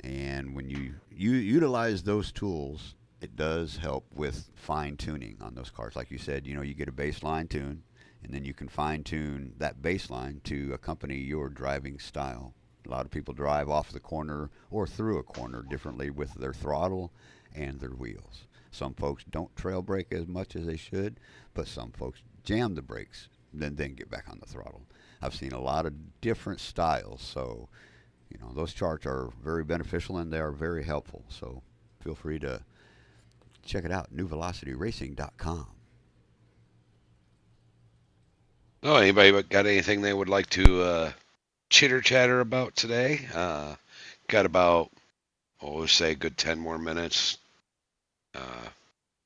And when you utilize those tools, it does help with fine tuning on those cars. Like you said, you get a baseline tune, and then you can fine tune that baseline to accompany your driving style. A lot of people drive off the corner or through a corner differently with their throttle and their wheels. Some folks don't trail brake as much as they should, but some folks jam the brakes and then get back on the throttle. I've seen a lot of different styles, so those charts are very beneficial and they are very helpful. So feel free to check it out, newvelocityracing.com. oh, anybody got anything they would like to chitter chatter about today? Got about, say a good 10 more minutes.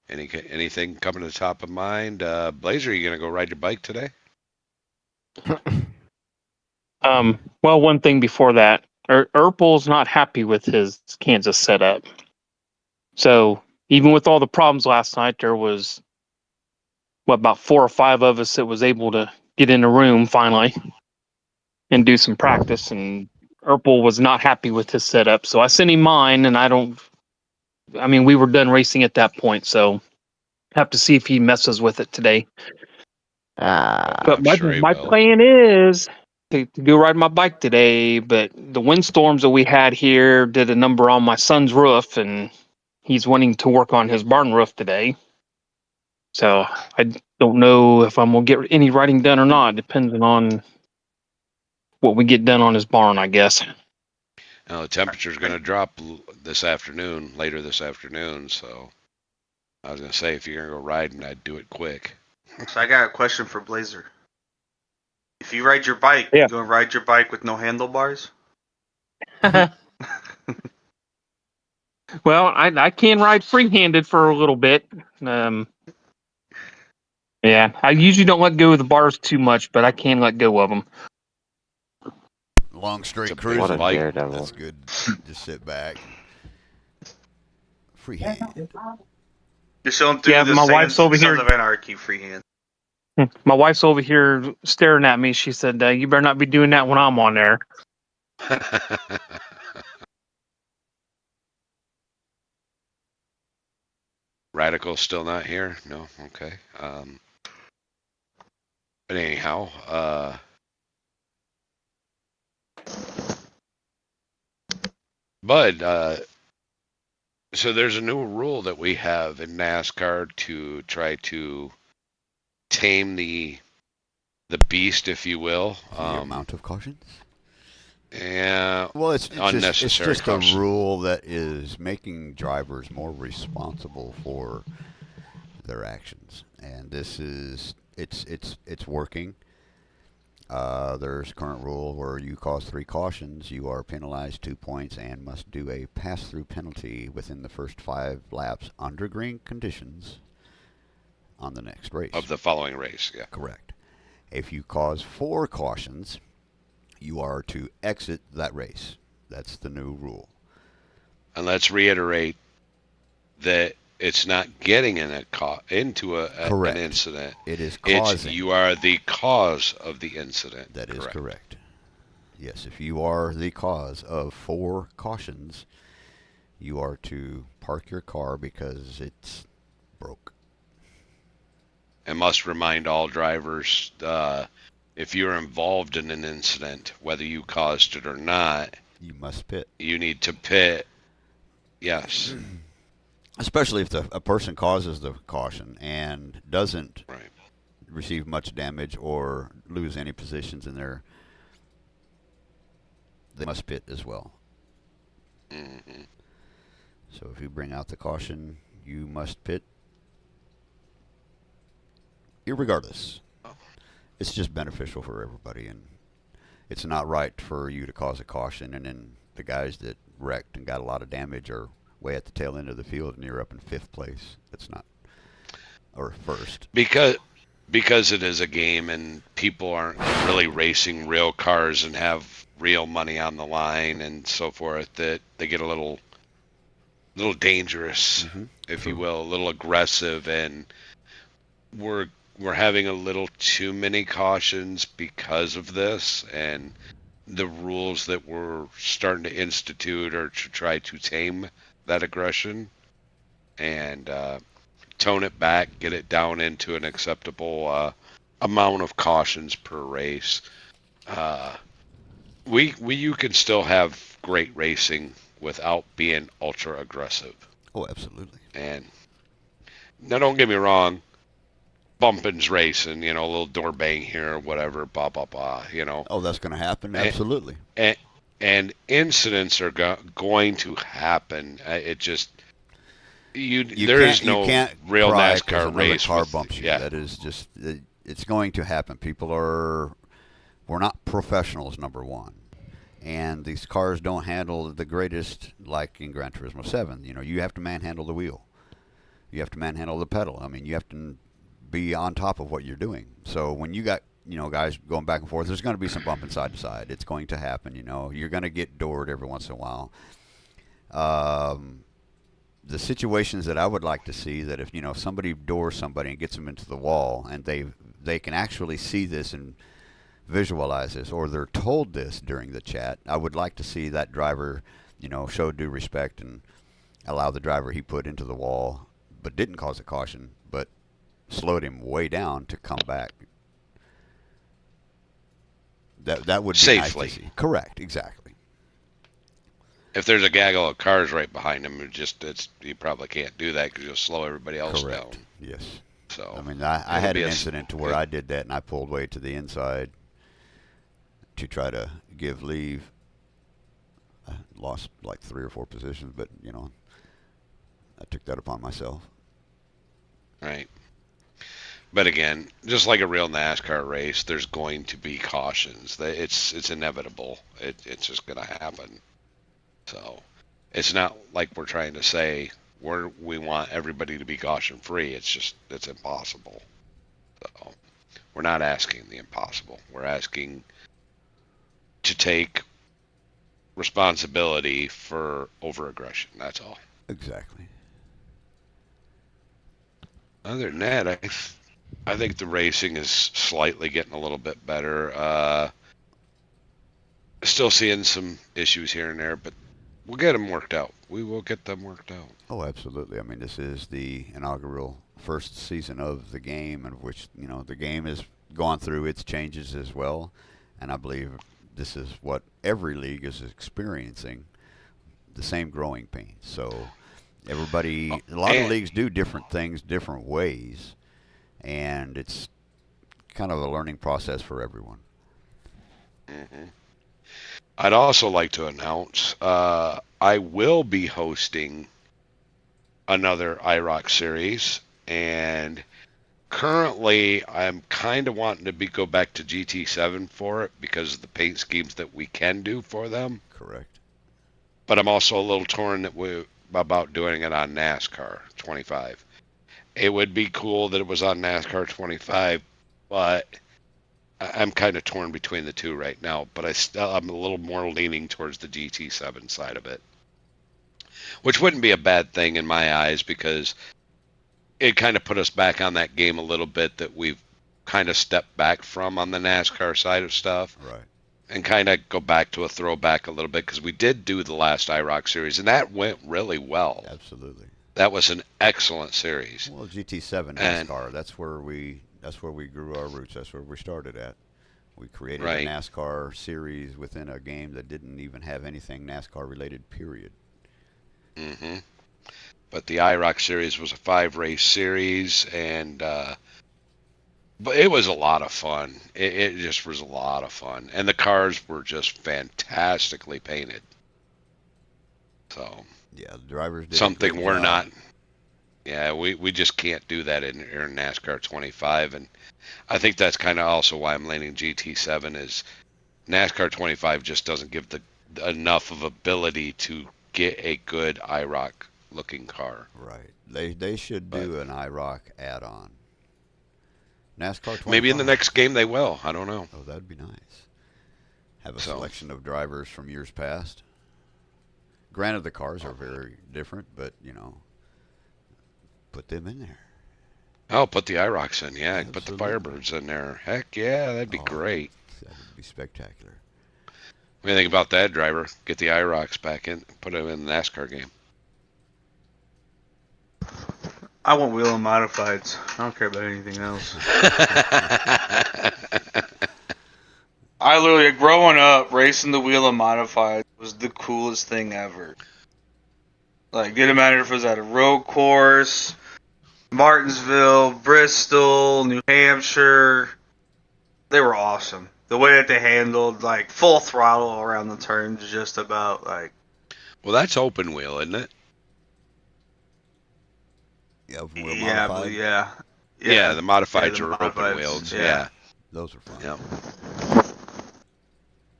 Anything coming to the top of mind? Blazer, are you gonna go ride your bike today? Well, one thing before that, Erpel's not happy with his Kansas setup. So even with all the problems last night, there was about 4 or 5 of us that was able to get in the room finally and do some practice. And Erpel was not happy with his setup, so I sent him mine. And we were done racing at that point, so have to see if he messes with it today. But I'm sure he my will. plan is to go ride my bike today. But the windstorms that we had here did a number on my son's roof, and he's wanting to work on his barn roof today. So I don't know if I'm gonna get any riding done or not, depending on what we get done on his barn, I guess. Now the temperature's going to drop later this afternoon. So I was going to say, if you're going to go riding, I'd do it quick. So I got a question for Blazer. If you ride your bike, Yeah. you gonna ride your bike with no handlebars? Well, I can ride free-handed for a little bit. Yeah, I usually don't let go of the bars too much, but I can let go of them. Long It's straight a big cruising. What a bike. daredevil. That's good. Just sit back. Freehand. Just don't do Yeah, the my Sons wife's over here. of Anarchy freehand. My wife's over here staring at me. She said, "You better not be doing that when I'm on there." Radical's still not here? No? Okay. But anyhow, Bud, so there's a new rule that we have in NASCAR to try to tame the beast, if you will. The amount of cautions? Yeah. Well, it's Unnecessary just caution. a rule that is making drivers more responsible for their actions, and this is it's working. There's a current rule where you cause 3 cautions, you are penalized 2 points and must do a pass-through penalty within the first 5 laps under green conditions on the next race. Of the following race, yeah. Correct. If you cause 4 cautions, you are to exit that race. That's the new rule. And let's reiterate that it's not getting into an incident. It is causing. You are the cause of the incident. That is correct. Yes, if you are the cause of 4 cautions, you are to park your car because it's broke. And must remind all drivers, if you're involved in an incident, whether you caused it or not, You must pit. you need to pit Yes. Especially if a person causes the caution and doesn't Right. receive much damage or lose any positions in there, they must pit as well. Hmm. So if you bring out the caution, you must pit irregardless. It's just beneficial for everybody, and it's not right for you to cause a caution and then the guys that wrecked and got a lot of damage are way at the tail end of the field and you're up in fifth place. That's not, or first. Because it is a game and people aren't really racing real cars and have real money on the line and so forth, that they get a little dangerous, if you True. will, a little aggressive, and we're having a little too many cautions because of this, and the rules that we're starting to institute are to try to tame that aggression and tone it back, get it down into an acceptable amount of cautions per race. Uh, you can still have great racing without being ultra aggressive. Oh, absolutely. And now, don't get me wrong, bumping's racing, a little door bang here or whatever, blah blah blah. Oh, that's going to happen. And, Absolutely. and incidents are going to happen. It just there is You no can't real cry 'cause NASCAR another race car with, bumps you. yeah. That is just it's going to happen. We're not professionals, number one, and these cars don't handle the greatest like in Gran Turismo 7. You have to manhandle the wheel, you have to manhandle the pedal. I mean, you have to be on top of what you're doing. So when you got guys going back and forth, there's going to be some bumping side to side. It's going to happen. You're going to get doored every once in a while. The situations that I would like to see, that if somebody doors somebody and gets them into the wall, and they can actually see this and visualize this, or they're told this during the chat, I would like to see that driver show due respect and allow the driver he put into the wall but didn't cause a caution, but slowed him way down to come back. That would be Safely. nice to see. Correct, exactly. If there's a gaggle of cars right behind him, you probably can't do that because you'll slow everybody else Correct. down. Yes. So I mean, I it'll had be an a incident to where I did that, and I pulled way to the inside to try to give leave. I lost like 3 or 4 positions, but I took that upon myself. Right. But again, just like a real NASCAR race, there's going to be cautions. It's inevitable. It's just going to happen. So it's not like we're trying to say we want everybody to be caution free. It's impossible. So we're not asking the impossible. We're asking to take responsibility for overaggression. That's all. Exactly. Other than that, I think the racing is slightly getting a little bit better. Still seeing some issues here and there, but we'll get them worked out. We will get them worked out. Oh, absolutely. I mean, this is the inaugural first season of the game, in which the game has gone through its changes as well, and I believe this is what every league is experiencing, the same growing pains. So everybody, a lot of leagues do different things different ways, and it's kind of a learning process for everyone. Hmm. I'd also like to announce I will be hosting another IROC series, and currently I'm kind of wanting to go back to GT7 for it because of the paint schemes that we can do for them. Correct. But I'm also a little torn about doing it on NASCAR 25. It would be cool that it was on NASCAR 25, but I'm kind of torn between the two right now. But I'm a little more leaning towards the GT7 side of it, which wouldn't be a bad thing in my eyes because it kind of put us back on that game a little bit that we've kind of stepped back from on the NASCAR side of stuff. Right. And kind of go back to a throwback a little bit because we did do the last IROC series, and that went really well. Absolutely. That was an excellent series. Well, GT7 NASCAR, that's where we grew our roots. That's where we started at. We created Right. a NASCAR series within a game that didn't even have anything NASCAR related, period. hmm But the IROC series was a 5-race series, and but it was a lot of fun. It just was a lot of fun, and the cars were just fantastically painted. So Yeah, the drivers did a something great we're job. not. Yeah, we just can't do that in NASCAR 25, and I think that's kind of also why I'm leaning GT7 is NASCAR 25 just doesn't give the enough of ability to get a good IROC looking car. Right. They should But do an IROC add-on. NASCAR maybe in the 25. next game they will. I don't know. Oh, that'd be nice. Have a So selection of drivers from years past. Granted, the cars are very different, but put them in there. I'll put the IROCs in. Yeah, put the Absolutely. Firebirds in there. Heck yeah, that'd be Oh, great. that would be spectacular. What do you think about that, driver? Get the IROCs back in, put them in the NASCAR game. I want wheel and modifieds. I don't care about anything else. I literally, growing up, racing the wheel and modifieds was the coolest thing ever. Like, didn't matter if it was at a road course, Martinsville, Bristol, New Hampshire. They were awesome. The way that they handled, like, full throttle around the turns, just about, like, Well, that's open wheel, isn't it? Yeah, open wheel yeah, modified. Yeah, the modifieds the are open modifieds, wheels. yeah. Yeah. Those are fun. Yep.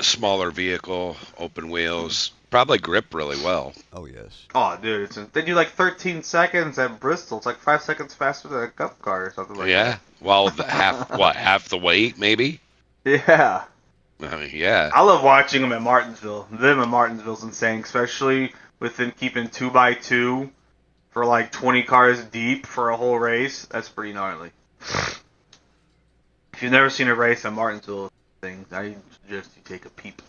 Smaller vehicle, open wheels, probably grip really well. Oh yes. Oh, dude, they do like 13 seconds at Bristol. It's like 5 seconds faster than a Cup car or something like Yeah. Well, half the weight maybe. that. Yeah. I mean, yeah. I love watching them at Martinsville. Them at Martinsville's insane, especially with them keeping 2x2 for like 20 cars deep for a whole race. That's pretty gnarly. If you've never seen a race at Martinsville, I suggest you take a peep.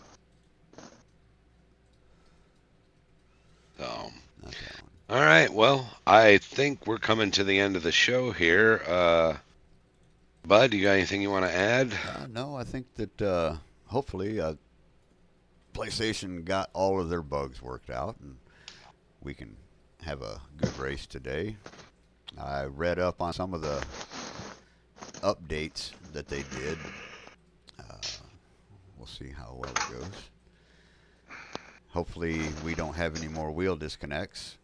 So, That's that all right. Well, I think we're coming to the end of the show here. Bud, you got anything you want to add? No, I think that hopefully PlayStation got all of their bugs worked out, and we can have a good race today. I read up on some of the updates that they did. We'll see how well it goes. Hopefully, we don't have any more wheel disconnects.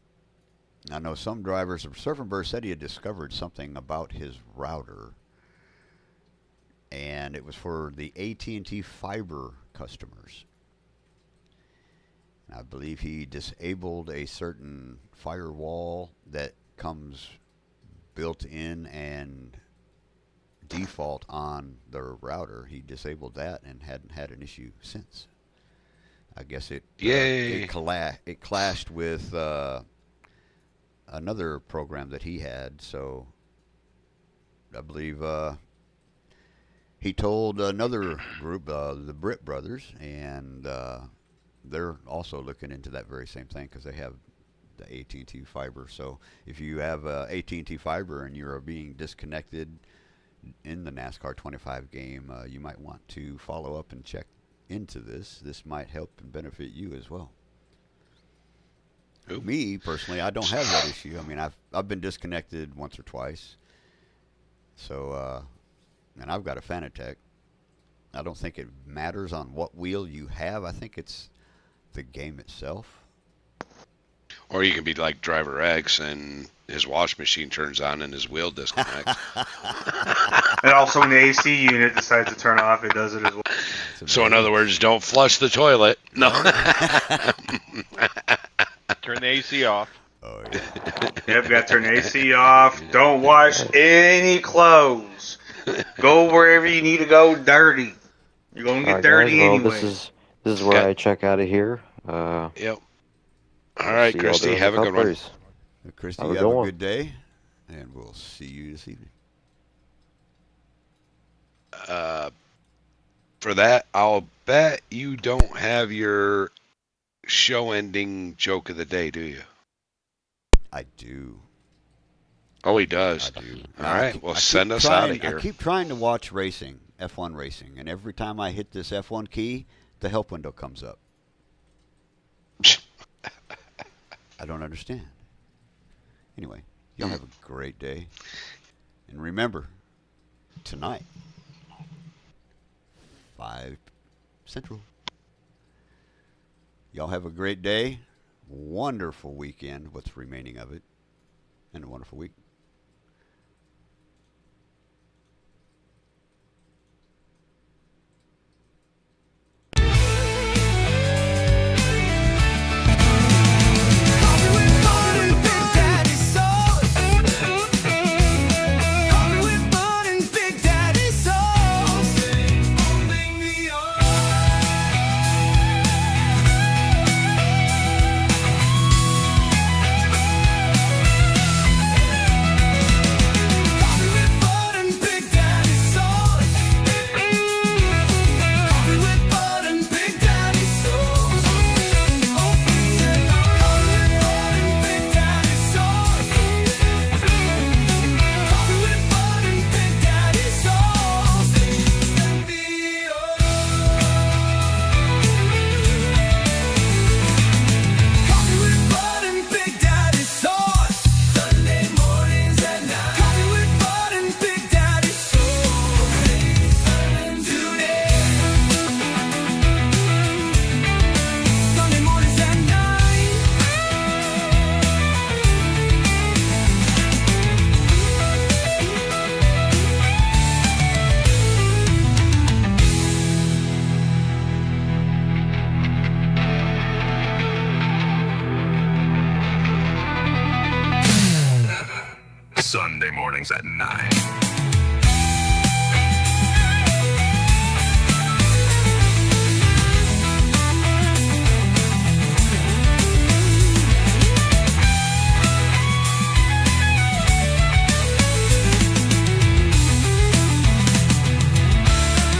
I know some drivers. Surfing Bird said he had discovered something about his router, and it was for the AT&T fiber customers. I believe he disabled a certain firewall that comes built in and default on the router. He disabled that and hadn't had an issue since. I guess it clashed with another program that he had. So I believe he told another group, the Britt brothers, and they're also looking into that very same thing because they have the AT&T fiber. So if you have AT&T fiber and you're being disconnected in the NASCAR 25 game, you might want to follow up and check into this. This might help and benefit you as well. Ooh. Me personally, I don't have that issue. I mean, I've been disconnected once or twice. So, and I've got a Fanatec. I don't think it matters on what wheel you have. I think it's the game itself. Or you can be like Driver X and his wash machine turns on and his wheel disconnects. And also, when the AC unit decides to turn off, it does it as well. So in other words, don't flush the toilet. No. Turn the AC off. Oh, yeah. Yep, got to turn the AC off. Don't wash any clothes. Go wherever you need to go dirty. You're going to get Alright, dirty guys, well, anyway. this is where Okay. I check out of here. Yep. All right, see y'all Christy, during the have a Cup good one. race. Christy, Have a you good have a one. good day, and we'll see you this evening. For that, I'll bet you don't have your show-ending joke of the day, do you? I do. Oh, he I does. do. All right, keep- well, I keep send us out of trying- here. I keep trying to watch racing, F1 racing, and every time I hit this F1 key, the help window comes up. I don't understand. Anyway, y'all have a great day. And remember, tonight, 5 Central. Y'all have a great day. Wonderful weekend, what's remaining of it, and a wonderful week. Coffee with Bud and Big Daddy sauce. Coffee with Bud and Big Daddy sauce. Holding me up. Coffee with Bud and Big Daddy sauce. Coffee with Bud and Big Daddy sauce. Coffee with Bud and Big Daddy sauce. Coffee with Bud and Big Daddy sauce. Send me Coffee with Bud and Big Daddy sauce. Sunday mornings at 9. Coffee with Bud and Big Daddy sauce. Tune in. Sunday mornings at 9. Sunday mornings at 9.